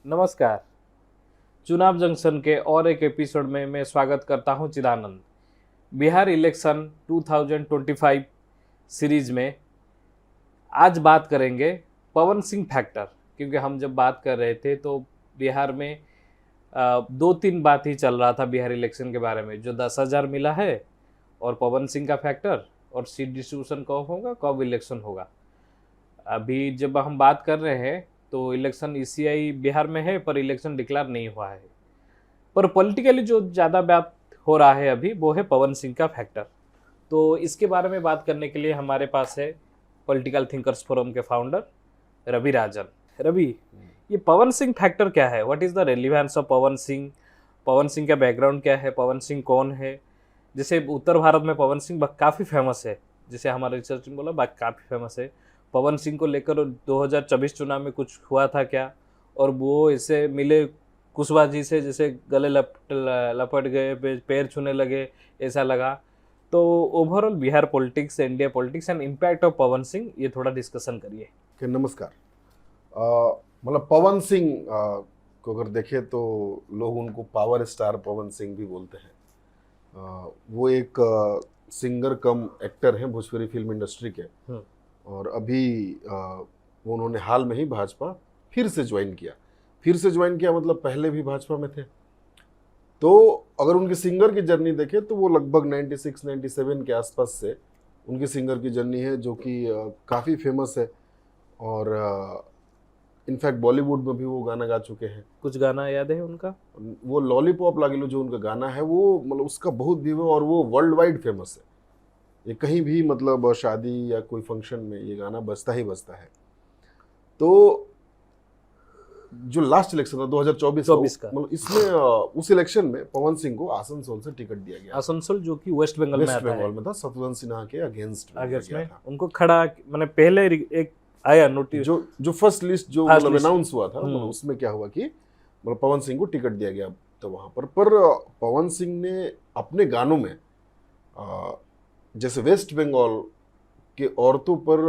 नमस्कार। चुनाव जंक्शन के और एक एपिसोड में मैं स्वागत करता हूं चिदानंद। बिहार इलेक्शन 2025 सीरीज में आज बात करेंगे पवन सिंह फैक्टर, क्योंकि हम जब बात कर रहे थे तो बिहार में दो तीन बात ही चल रहा था बिहार इलेक्शन के बारे में, जो 10,000 मिला है और पवन सिंह का फैक्टर और सीट डिस्ट्रीब्यूशन कब होगा, कब इलेक्शन होगा। अभी जब हम बात कर रहे हैं तो इलेक्शन ईसीआई बिहार में है पर इलेक्शन डिक्लेयर नहीं हुआ है। पर पॉलिटिकली जो ज़्यादा बात हो रहा है अभी वो है पवन सिंह का फैक्टर। तो इसके बारे में बात करने के लिए हमारे पास है पॉलिटिकल थिंकर्स फोरम के फाउंडर रवि राजन। रवि, ये पवन सिंह फैक्टर क्या है? What is the relevance of Pawan Singh? Pawan Singh का बैकग्राउंड क्या है? पवन सिंह कौन है? जैसे उत्तर भारत में पवन सिंह काफ़ी फेमस है, जैसे हमारे रिसर्च में बोला काफ़ी फेमस है। पवन सिंह को लेकर 2024 चुनाव में कुछ हुआ था क्या? और वो ऐसे मिले कुशवाहा जी से जैसे गले लपट गए, पैर छूने लगे, ऐसा लगा। तो overall Bihar politics, India politics and impact of Pawan Singh, ये थोड़ा डिस्कशन करिए। नमस्कार। मतलब पवन सिंह को अगर देखें तो लोग उनको पावर स्टार पवन सिंह भी बोलते हैं। वो एक सिंगर कम एक्टर हैं भोजपुरी फिल्म इंडस्ट्री के, और अभी वो उन्होंने हाल में ही भाजपा फिर से ज्वाइन किया। मतलब पहले भी भाजपा में थे। तो अगर उनकी सिंगर की जर्नी देखें तो वो लगभग 96-97 के आसपास से उनकी सिंगर की जर्नी है, जो कि काफ़ी फेमस है। और इनफैक्ट बॉलीवुड में भी वो गाना गा चुके हैं। कुछ गाना याद है उनका? वो लॉलीपॉप लागिलो जो उनका गाना है, वो मतलब उसका बहुत भी और वो वर्ल्ड वाइड फेमस है। ये कहीं भी मतलब शादी या कोई फंक्शन में ये गाना बजता ही बजता है। तो जो लास्ट इलेक्शन था 2024 का, मतलब इसमें उस इलेक्शन में पवन सिंह को आसनसोल से टिकट दिया गया। आसनसोल जो कि वेस्ट बंगाल में था, शत्रुघ्न सिन्हा के अगेंस्ट में उनको खड़ा, मैंने पहले एक आया नोटिस, जो फर्स्ट लिस्ट जो मतलब अनाउंस हुआ था, मतलब उसमें क्या हुआ कि मतलब पवन सिंह को टिकट दिया गया। तो वहां पर पवन सिंह ने अपने गानों में जैसे वेस्ट बंगाल के औरतों पर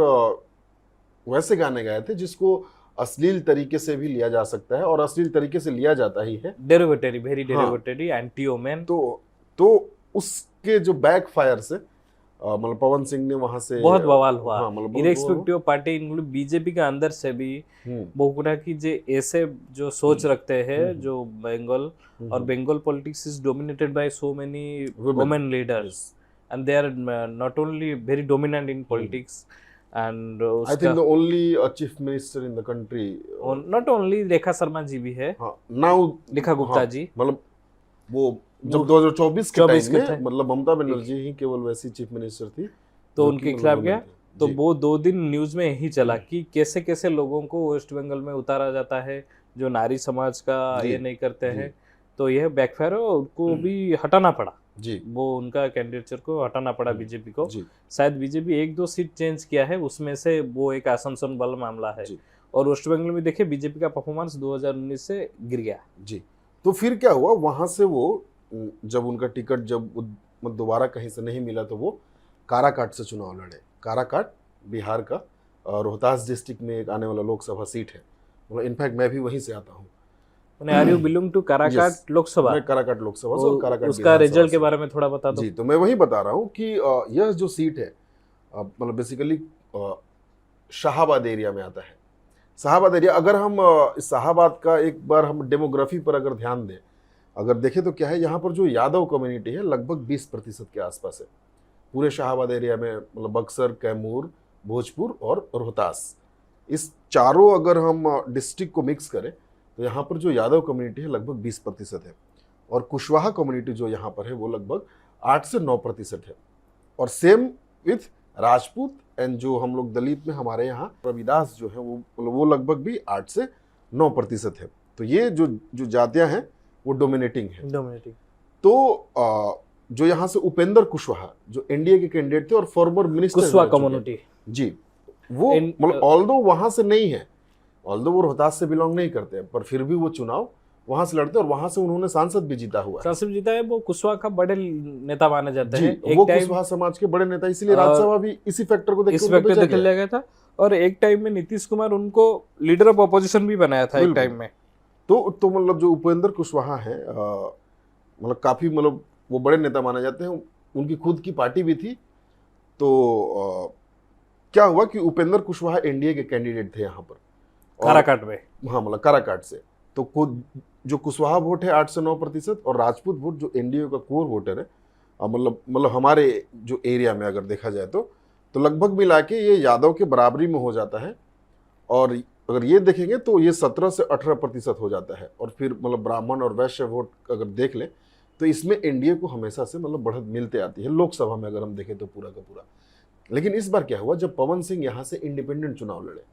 वैसे गाने गाए थे जिसको अश्लील तरीके से भी लिया जा सकता है, और अश्लील तरीके से लिया जाता ही है। डेरिवेटरी, वेरी डेरिवेटरी, एंटी वुमेन। तो उसके जो बैक फायर से मतलब पवन सिंह ने वहां से बहुत बवाल हुआ। हाँ, मतलब इरेस्पेक्टिव पार्टी इंक्लूड बीजेपी के अंदर से भी बहुगुना की जो ऐसे जो सोच रखते हैं, जो बंगाल और Bengal politics is dominated by so many women leaders and they are not only very dominant in politics and I think the only chief minister in the country not only Rekha Sharma ji भी है, now रेखा गुप्ता जी, मतलब वो जब 2024 के टाइम में मतलब ममता बनर्जी ही केवल वैसी चीफ मिनिस्टर थी, तो उनके खिलाफ गया। तो वो 2 दिन न्यूज में यही चला कि कैसे कैसे लोगों को वेस्ट बंगाल में उतारा जाता है जो नारी समाज का ये नहीं करते हैं। तो यह बैकफायर है, उनको भी हटाना पड़ा जी। वो उनका कैंडिडेचर को हटाना पड़ा बीजेपी को। शायद बीजेपी 1-2 सीट चेंज किया है, उसमें से वो एक आसनसोल वाला मामला है। और वेस्ट बंगाल में देखिए बीजेपी का परफॉर्मेंस 2019 से गिर गया जी। तो फिर क्या हुआ, वहां से वो जब उनका टिकट जब दोबारा कहीं से नहीं मिला तो वो काराकाट से चुनाव लड़े। काराकाट बिहार का रोहतास डिस्ट्रिक्ट में एक आने वाला लोकसभा सीट है। मतलब इनफैक्ट मैं भी वहीं से आता हूँ। Are you belong to Karakat Lok Sabha? मैं काराकाट लोकसभा से, और काराकाट उसका रिजल्ट के बारे में थोड़ा बता दो। जी, तो मैं वही बता रहा हूँ कि यह जो सीट है मतलब बेसिकली शाहाबाद एरिया में आता है। शाहाबाद एरिया, अगर हम शाहाबाद का एक बार हम डेमोग्राफी पर अगर ध्यान दें, अगर देखें तो क्या है, यहाँ पर जो यादव कम्युनिटी है लगभग 20% के आसपास है पूरे शाहाबाद एरिया में। मतलब बक्सर, कैमूर, भोजपुर और रोहतास, इस चारों अगर हम डिस्ट्रिक्ट को मिक्स करें तो यहाँ पर जो यादव कम्युनिटी है लगभग 20% है, और कुशवाहा कम्युनिटी जो यहाँ पर है वो लगभग 8 से 9% है। और सेम विथ राजपूत एंड जो हम लोग दलित में हमारे यहाँ रविदास जो है वो लगभग भी 8 से 9% है। तो ये जो जातियाँ हैं वो डोमिनेटिंग है। तो जो यहाँ से उपेंद्र कुशवाहा जो एनडीए के कैंडिडेट थे और फॉर्मर मिनिस्टर कुशवाहा कम्युनिटी जी, वो मतलब ऑल्दो वहां से नहीं है, ऑल्दो वो रोहतास से बिलोंग नहीं करते हैं, पर फिर भी वो चुनाव वहां से लड़ते हैं और वहां से उन्होंने सांसद भी जीता हुआ है। वो कुशवाहा का बड़े नेता माने जाते हैं। वो कुशवाहा समाज के बड़े नेता, इसीलिए राज्यसभा भी इसी फैक्टर को देख लिया गया था। और एक टाइम में नीतीश कुमार उनको लीडर ऑफ अपोजिशन भी बनाया था एक टाइम में। तो मतलब जो उपेंद्र कुशवाहा हैं, मतलब काफी मतलब वो बड़े नेता माने जाते हैं, उनकी खुद की पार्टी भी थी। तो क्या हुआ कि उपेंद्र कुशवाहा एनडीए के कैंडिडेट थे यहाँ पर, काराकाट में। हाँ मतलब काराकाट से। तो खुद जो कुशवाहा वोट है 8 से 9%, और राजपूत वोट जो एनडीए का कोर वोटर है, मतलब हमारे जो एरिया में अगर देखा जाए तो लगभग मिला के ये यादव के बराबरी में हो जाता है। और अगर ये देखेंगे तो ये 17 से 18% हो जाता है। और फिर मतलब ब्राह्मण और वैश्य वोट अगर देख लें तो इसमें एनडीए को हमेशा से मतलब बढ़त मिलते आती है लोकसभा में, अगर हम देखें तो पूरा का पूरा। लेकिन इस बार क्या हुआ, जब पवन सिंह यहाँ से इंडिपेंडेंट चुनाव लड़े,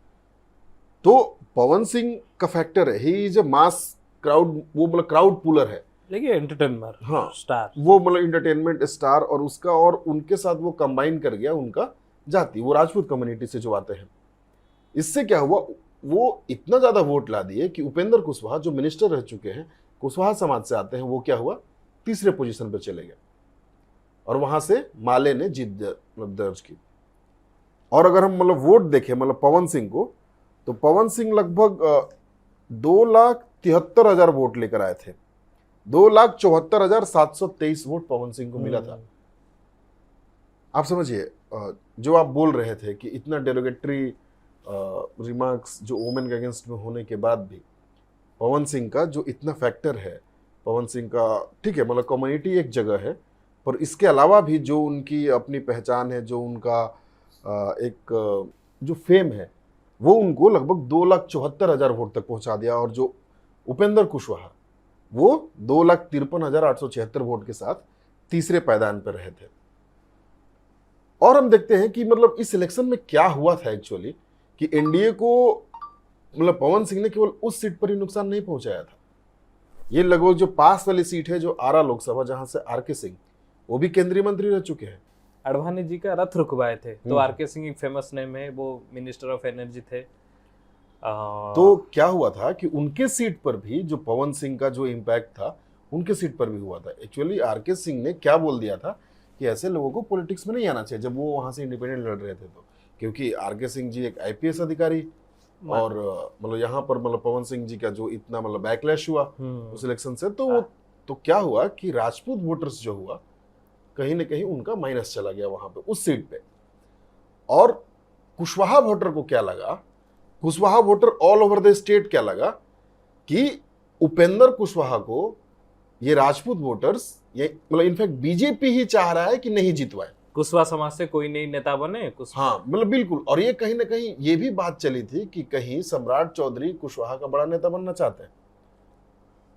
तो पवन सिंह का फैक्टर है, he is a mass crowd, वो मतलब क्राउड पुलर है। देखिए एंटरटेनमेंट, हाँ, स्टार, वो मतलब इंटरटेनमेंट स्टार, और उसका और उनके साथ वो कंबाइन कर गया उनका जाति, वो राजपूत कम्युनिटी से जो आते हैं। इससे क्या हुआ, वो इतना ज्यादा वोट ला दिए कि उपेंद्र कुशवाहा जो मिनिस्टर रह चुके हैं, कुशवाहा समाज से आते हैं, वो क्या हुआ, तीसरे पोजीशन पर चले गए। और वहां से माले ने जीत दर्ज की। और अगर हम मतलब वोट देखें मतलब पवन सिंह को, तो पवन सिंह लगभग 2,73,000 वोट लेकर आए थे। 2,74,723 वोट पवन सिंह को मिला था। आप समझिए, जो आप बोल रहे थे कि इतना डेरोगेटरी रिमार्क्स जो वोमेन के अगेंस्ट में होने के बाद भी पवन सिंह का जो इतना फैक्टर है, पवन सिंह का ठीक है मतलब कम्युनिटी एक जगह है, पर इसके अलावा भी जो उनकी अपनी पहचान है, जो उनका एक जो फेम है, वो उनको लगभग 2,74,000 वोट तक पहुंचा दिया। और जो उपेंद्र कुशवाहा, वो 2,53,876 वोट के साथ तीसरे पायदान पर रहे थे। और हम देखते हैं कि मतलब इस इलेक्शन में क्या हुआ था एक्चुअली, कि एनडीए को मतलब पवन सिंह ने केवल उस सीट पर ही नुकसान नहीं पहुंचाया था। ये लगभग जो पास वाली सीट है, जो आरा लोकसभा, जहां से आरके सिंह, वो भी केंद्रीय मंत्री रह चुके हैं। अडवाणी जी का रथ रुकवाए थे, तो आरके सिंह एक फेमस नेम है, वो मिनिस्टर ऑफ एनर्जी थे। तो क्या हुआ था कि उनके सीट पर भी जो पवन सिंह का जो इम्पैक्ट था, उनके सीट पर भी हुआ था। एक्चुअली आरके सिंह ने क्या बोल दिया था कि ऐसे लोगों को पॉलिटिक्स में नहीं आना चाहिए, जब वो वहां से इंडिपेंडेंट लड़ रहे थे। तो क्योंकि आरके सिंह जी एक आईपीएस अधिकारी, और मतलब यहाँ पर मतलब पवन सिंह जी का जो इतना मतलब बैकलैश हुआ उस इलेक्शन से, तो क्या हुआ कि राजपूत वोटर्स जो हुआ, कहीं ना कहीं उनका माइनस चला गया वहां पे उस सीट पे। और कुशवाहा वोटर को क्या लगा, Kushwaha voter all over the state क्या लगा, कि उपेंद्र कुशवाहा को ये राजपूत वोटर्स, ये मतलब इनफैक्ट बीजेपी ही चाह रहा है कि नहीं जितवाए, कुशवाहा समाज से कोई नई नेता बने। हाँ मतलब बिल्कुल। और ये कहीं ना कहीं ये भी बात चली थी कि कहीं सम्राट चौधरी कुशवाहा का बड़ा नेता बनना चाहते हैं,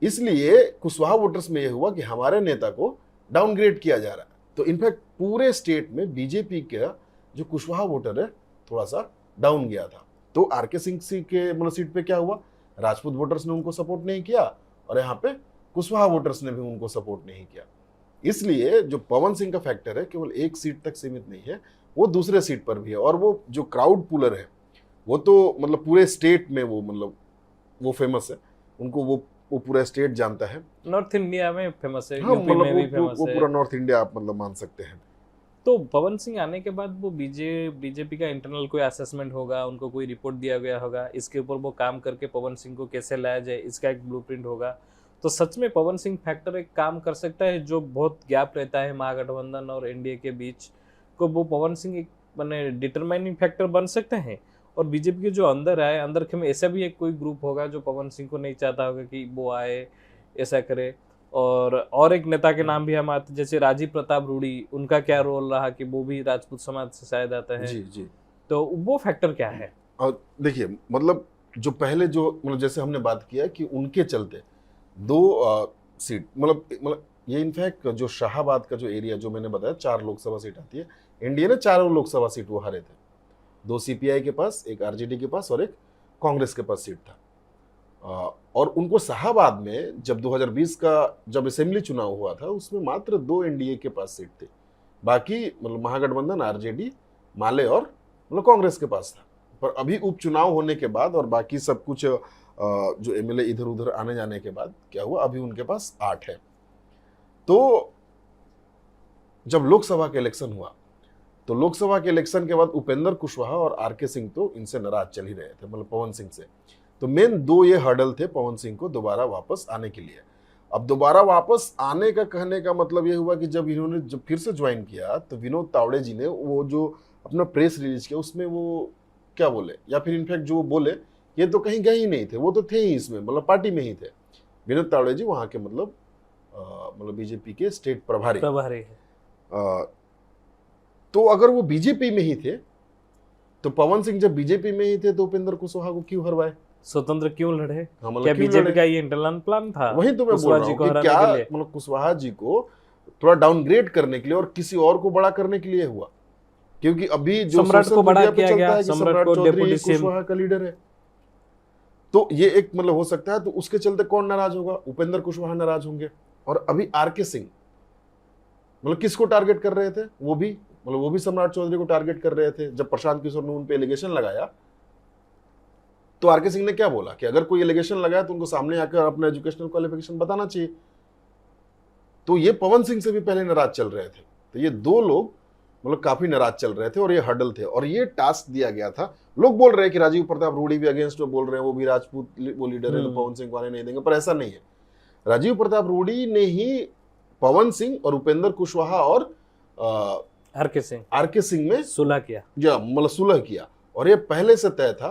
इसलिए कुशवाहा वोटर्स में ये हुआ कि हमारे नेता को डाउनग्रेड किया जा रहा है। तो इनफैक्ट पूरे स्टेट में बीजेपी का जो कुशवाहा वोटर है थोड़ा सा डाउन गया था। तो आरके सिंह के मतलब सीट पे क्या हुआ, राजपूत वोटर्स ने उनको सपोर्ट नहीं किया, और यहाँ पे कुशवाहा वोटर्स ने भी उनको सपोर्ट नहीं किया। इसलिए जो पवन सिंह का फैक्टर है केवल एक सीट तक सीमित नहीं है, वो दूसरे सीट पर भी है। और वो जो क्राउड पुलर है, वो तो मतलब पूरे स्टेट में वो मतलब वो फेमस है, उनको वो पूरा स्टेट जानता है। नॉर्थ इंडिया में फेमस है, हाँ, यूपी में भी वो फेमस है। पूरा नॉर्थ इंडिया आप मतलब मान सकते हैं। तो पवन सिंह आने के बाद वो बीजेपी का इंटरनल कोई असेसमेंट होगा, उनको कोई रिपोर्ट दिया गया होगा, इसके ऊपर वो काम करके पवन सिंह को कैसे लाया जाए, इसका एक ब्लूप्रिंट होगा। तो सच में पवन सिंह फैक्टर एक काम कर सकता है, जो बहुत गैप रहता है महागठबंधन और एनडीए के बीच को, वो पवन सिंह एक मैंने डिटरमाइनिंग फैक्टर बन सकते हैं। और बीजेपी के जो अंदर आए, अंदर के में ऐसा भी एक कोई ग्रुप होगा जो पवन सिंह को नहीं चाहता होगा कि वो आए, ऐसा करे। और एक नेता के नाम भी हम आते, जैसे राजीव प्रताप रूडी, उनका क्या रोल रहा कि वो भी राजपूत समाज से शायद आता है। जी जी। तो वो फैक्टर क्या है? और देखिए मतलब जो पहले जो मतलब जैसे हमने बात किया कि उनके चलते 2 सीट मतलब ये इनफैक्ट जो शाहाबाद का जो एरिया जो मैंने बताया 4 लोकसभा सीट आती है, एनडीए ने 4 लोकसभा सीट वो हारे थे। 2 सीपीआई के पास, एक आरजेडी के पास और एक कांग्रेस के पास सीट था। और उनको शाहाबाद में जब 2020 का जब असेंबली चुनाव हुआ था, उसमें मात्र 2 एनडीए के पास सीट थी, बाकी मतलब महागठबंधन, आरजेडी, माले और मतलब कांग्रेस के पास था। पर अभी उपचुनाव होने के बाद और बाकी सब कुछ जो एमएलए इधर उधर आने जाने के बाद क्या हुआ, अभी उनके पास 8 है। तो जब लोकसभा का इलेक्शन हुआ, तो लोकसभा के इलेक्शन के बाद उपेंद्र कुशवाहा और आरके सिंह तो इनसे नाराज चल ही रहे थे, मतलब पवन सिंह से। तो मेन दो ये हर्डल थे पवन सिंह को दोबारा वापस आने के लिए। अब दोबारा वापस आने का कहने का मतलब ये हुआ कि जब फिर से ज्वाइन किया तो विनोद तावड़े जी ने वो जो अपना प्रेस रिलीज किया उसमें वो क्या बोले, या फिर इनफैक्ट जो बोले ये तो कहीं गए ही नहीं थे, वो तो थे ही इसमें, मतलब पार्टी में ही थे। विनोद तावड़े जी वहां के मतलब बीजेपी के स्टेट प्रभारी है। तो अगर वो बीजेपी में ही थे तो पवन सिंह जब बीजेपी में ही थे तो उपेंद्र कुशवाहा को क्यों हरवाए, स्वतंत्र क्यों लड़े? हाँ, मतलब क्या क्यों बीजेपी लड़े? का ये इंटरनल प्लान था? वही तो मैं बोल रहा हूँ कि क्या मतलब कुशवाहा जी को थोड़ा डाउनग्रेड करने के लिए और किसी और को बड़ा करने के लिए हुआ, क्योंकि अभी जो सम्राट को बड़ा किया गया, है कि सम्राट चौधरी कुशवाहा का लीडर है, तो ये एक मतलब हो सकता है। तो उसके चलते कौन नाराज होगा? उपेंद्र कुशवाहा नाराज होंगे। और अभी आरके सिंह मतलब किसको टारगेट कर रहे थे? वो भी सम्राट चौधरी को टारगेट कर रहे थे। जब प्रशांत किशोर ने उन पे एलिगेशन लगाया तो आरके सिंह ने क्या बोला कि अगर कोई एलिगेशन लगाया तो उनको सामने आकर अपना एजुकेशनल क्वालिफिकेशन बताना चाहिए। तो ये पवन सिंह से भी पहले नाराज चल रहे थे। तो ये दो लोग मतलब काफी नाराज चल रहे थे और ये हर्डल थे और ये टास्क दिया गया था। लोग बोल रहे हैं कि राजीव प्रताप रूडी भी अगेंस्ट में बोल रहे हैं, वो भी राजपूत वो लीडर है तो पवन सिंह को आने नहीं देंगे, पर ऐसा नहीं है। राजीव प्रताप रूडी ने ही पवन सिंह और उपेंद्र कुशवाहा और आरके सिंह में सुलह किया, मतलब सुलह किया। और ये पहले से तय था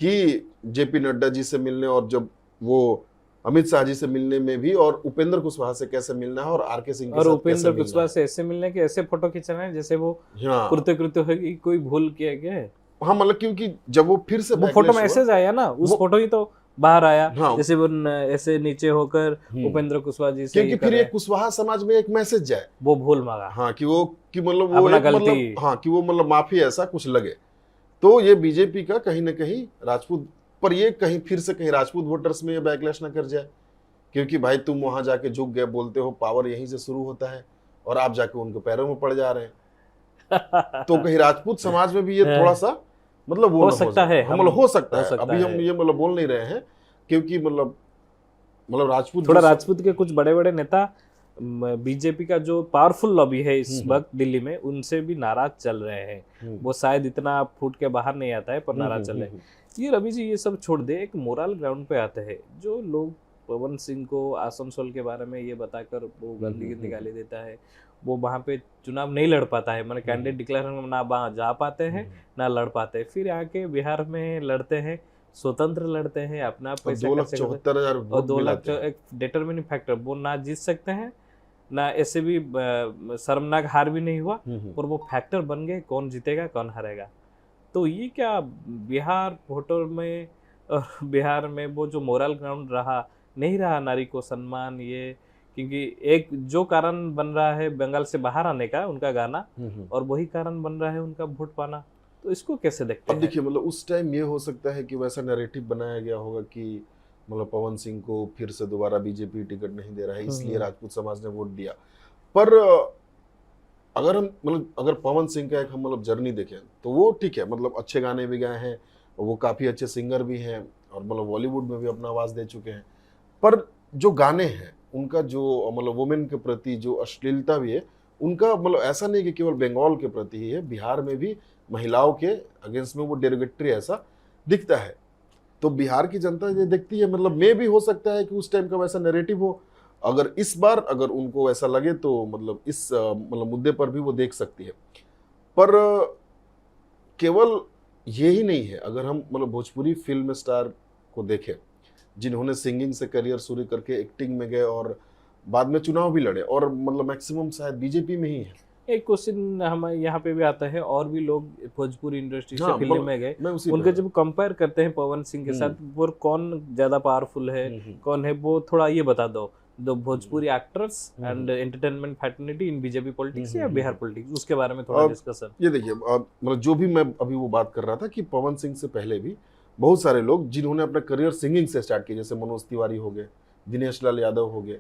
कि जेपी नड्डा जी से मिलने और जब वो अमित शाह जी से मिलने में भी और उपेंद्र कुशवाहा से कैसे मिलना है और आरके सिंह और उपेंद्र कुशवाहा से ऐसे मिलने के ऐसे फोटो खींचना है जैसे वो कृत्य होगी, कोई भूल किया गया है। हाँ, मतलब क्योंकि जब वो फिर से वो फोटो मैसेज आया ना, उस फोटो ही तो बाहर आया। हाँ, जैसे वो ऐसे नीचे होकर उपेंद्र कुशवाहा जी से, क्योंकि फिर ये कुशवाहा समाज में एक मैसेज जाए, वो भूल मांगा, हाँ, कि मतलब वो एक हाँ कि वो मतलब माफी ऐसा कुछ लगे। तो ये बीजेपी का कहीं ना कहीं राजपूत पर ये कहीं फिर से कहीं राजपूत वोटर्स में ये बैकलैश ना कर जाए, क्योंकि भाई तुम वहां जाके झुक गए, बोलते हो पावर यहीं से शुरू होता है और आप जाके उनके पैरों में पड़ जा रहे हैं। तो कहीं राजपूत समाज में भी ये थोड़ा सा मतलब वो हो सकता है, मतलब हो सकता है। अभी हम ये मतलब बोल नहीं रहे हैं क्योंकि मतलब राजपूत थोड़ा राजपूत के कुछ बड़े बड़े नेता बीजेपी का जो पावरफुल लॉबी है इस वक्त दिल्ली में, उनसे भी नाराज चल रहे हैं। वो शायद इतना फूट के बाहर नहीं आता है पर नाराज चल रहे हैं। ये रवि जी ये सब छोड़ दे, एक मोरल ग्राउंड पे आते हैं। जो लोग पवन सिंह को आसनसोल के बारे में ये बताकर वो गंदगी निकाली देता है, वो वहाँ पे चुनाव नहीं लड़ पाता है, मतलब कैंडिडेट डिक्लेयर ना वहाँ जा पाते हैं ना लड़ पाते, फिर आके बिहार में लड़ते हैं, स्वतंत्र लड़ते हैं, अपना पैसा 2,74,000 और 2 लाख एक डिटरमिनिंग फैक्टर, वो ना जीत सकते हैं ना ऐसे भी शर्मनाक हार भी नहीं हुआ, और वो फैक्टर बन गए कौन जीतेगा कौन हारेगा। तो ये क्या बिहार वोटर में और बिहार में वो जो मोरल ग्राउंड रहा नहीं रहा नारी को सम्मान, ये क्योंकि एक जो कारण बन रहा है बंगाल से बाहर आने का उनका गाना, और वही कारण बन रहा है उनका वोट पाना। तो इसको कैसे देखते हैं? अब देखिए मतलब उस टाइम ये हो सकता है कि वैसा नैरेटिव बनाया गया होगा कि मतलब पवन सिंह को फिर से दोबारा बीजेपी टिकट नहीं दे रहा है इसलिए राजपूत समाज ने वोट दिया। पर अगर हम मतलब अगर पवन सिंह का एक हम मतलब जर्नी देखें तो वो ठीक है, मतलब अच्छे गाने भी गाए हैं और वो काफी अच्छे सिंगर भी हैं और मतलब बॉलीवुड में भी अपना आवाज दे चुके हैं। पर जो गाने हैं उनका जो मतलब वुमेन के प्रति जो अश्लीलता भी है उनका, मतलब ऐसा नहीं कि केवल बंगाल के प्रति ही है, बिहार में भी महिलाओं के अगेंस्ट में वो डेरोगेटरी ऐसा दिखता है। तो बिहार की जनता ये देखती है, मतलब मे भी हो सकता है कि उस टाइम का वैसा नैरेटिव हो। अगर इस बार अगर उनको ऐसा लगे तो मतलब इस मतलब मुद्दे पर भी वो देख सकती है। पर केवल ये ही नहीं है, अगर हम मतलब भोजपुरी फिल्म स्टार को देखें जिन्होंने सिंगिंग से करियर शुरू करके एक्टिंग में गए और बाद में चुनाव भी लड़े और मतलब मैक्सिमम शायद बीजेपी में ही है। एक क्वेश्चन हम यहाँ पे भी आता है, और भी लोग भोजपुरी इंडस्ट्री से फिल्म में गए, उनके जब कंपेयर करते हैं पवन सिंह के साथ, वो कौन ज्यादा पावरफुल है कौन है, वो थोड़ा ये बता दो। The Bhojpuri actors and entertainment fraternity in BJP politics या बिहार पॉलिटिक्स, उसके बारे में थोड़ा डिस्कशन। ये देखिए मतलब जो भी मैं अभी वो बात कर रहा था कि पवन सिंह से पहले भी बहुत सारे लोग जिन्होंने अपना करियर सिंगिंग से स्टार्ट किया, जैसे मनोज तिवारी हो गए, दिनेश लाल यादव हो गए,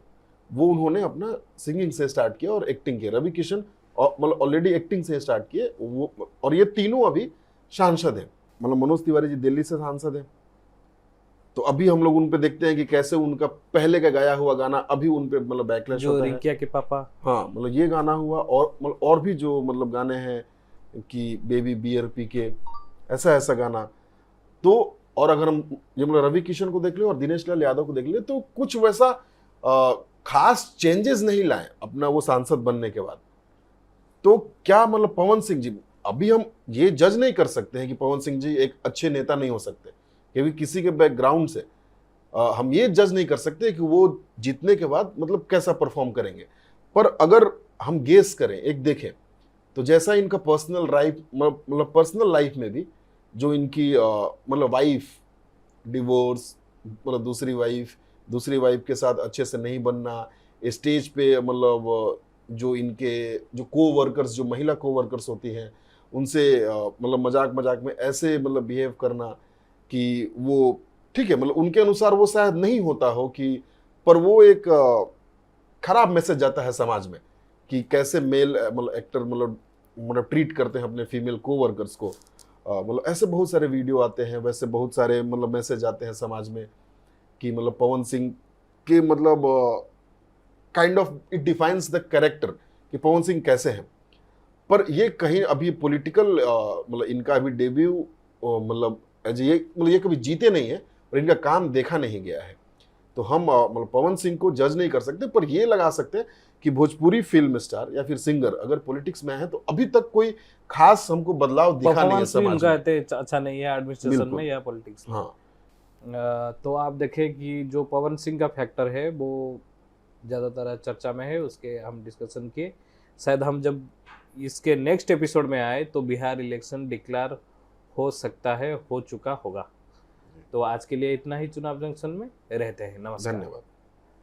वो उन्होंने अपना सिंगिंग से स्टार्ट किया और एक्टिंग किया। रवि किशन मतलब ऑलरेडी एक्टिंग से स्टार्ट किए वो, और ये तीनों अभी सांसद हैं। मतलब मनोज तिवारी जी दिल्ली से सांसद हैं, तो अभी हम लोग उन पे देखते हैं कि कैसे उनका पहले का गाया हुआ गाना अभी उन पे मतलब बैकलैश होता है। रिंकिया के पापा, हाँ मतलब ये गाना हुआ और मतलब और भी जो मतलब गाने हैं कि बेबी बियर पी के, ऐसा गाना। तो और अगर हम ये मतलब रवि किशन को देख लें और दिनेश लाल यादव को देख लें तो कुछ वैसा खास चेंजेस नहीं लाए अपना वो सांसद बनने के बाद। तो क्या मतलब पवन सिंह जी, अभी हम ये जज नहीं कर सकते हैं कि पवन सिंह जी एक अच्छे नेता नहीं हो सकते, क्योंकि किसी के बैकग्राउंड से हम ये जज नहीं कर सकते कि वो जीतने के बाद मतलब कैसा परफॉर्म करेंगे। पर अगर हम गेस करें, एक देखें, तो जैसा इनका पर्सनल लाइफ मतलब पर्सनल लाइफ में भी जो इनकी मतलब वाइफ डिवोर्स, मतलब दूसरी वाइफ के साथ अच्छे से नहीं बनना, स्टेज पे मतलब जो इनके जो को वर्कर्स, जो महिला को वर्कर्स होती हैं उनसे मतलब मजाक मजाक में ऐसे मतलब बिहेव करना कि वो ठीक है, मतलब उनके अनुसार वो शायद नहीं होता हो कि, पर वो एक खराब मैसेज जाता है समाज में कि कैसे मेल मतलब एक्टर मतलब ट्रीट करते हैं अपने फीमेल को वर्कर्स को। मतलब ऐसे बहुत सारे वीडियो आते हैं, वैसे बहुत सारे मतलब मैसेज आते हैं समाज में कि मतलब पवन सिंह के मतलब kind of it defines the character कि पवन सिंह कैसे हैं। पर ये कहीं अभी पॉलिटिकल मतलब इनका अभी डेब्यू मतलब ये कभी जीते नहीं है और इनका काम देखा नहीं गया है, तो हम मतलब पवन सिंह को जज नहीं कर सकते। पर ये लगा सकते हैं कि भोजपुरी फिल्म स्टार या फिर सिंगर अगर पॉलिटिक्स में है तो अभी तक कोई खास हमको बदलाव दिखा नहीं है परफॉर्मेंस भी समाज उनका में। इतने अच्छा नहीं है एडमिनिस्ट्रेशन बिल्कुल। में या पॉलिटिक्स में। हाँ, तो आप देखें कि जो पवन सिंह का फैक्टर है वो ज़्यादातर चर्चा में है, उसके हम डिस्कशन किए। शायद हम जब इसके नेक्स्ट एपिसोड में आए तो बिहार इलेक्शन डिक्लेयर हो सकता है, हो चुका होगा। तो आज के लिए इतना ही। चुनाव जंक्शन में रहते हैं। नमस्कार। धन्यवाद।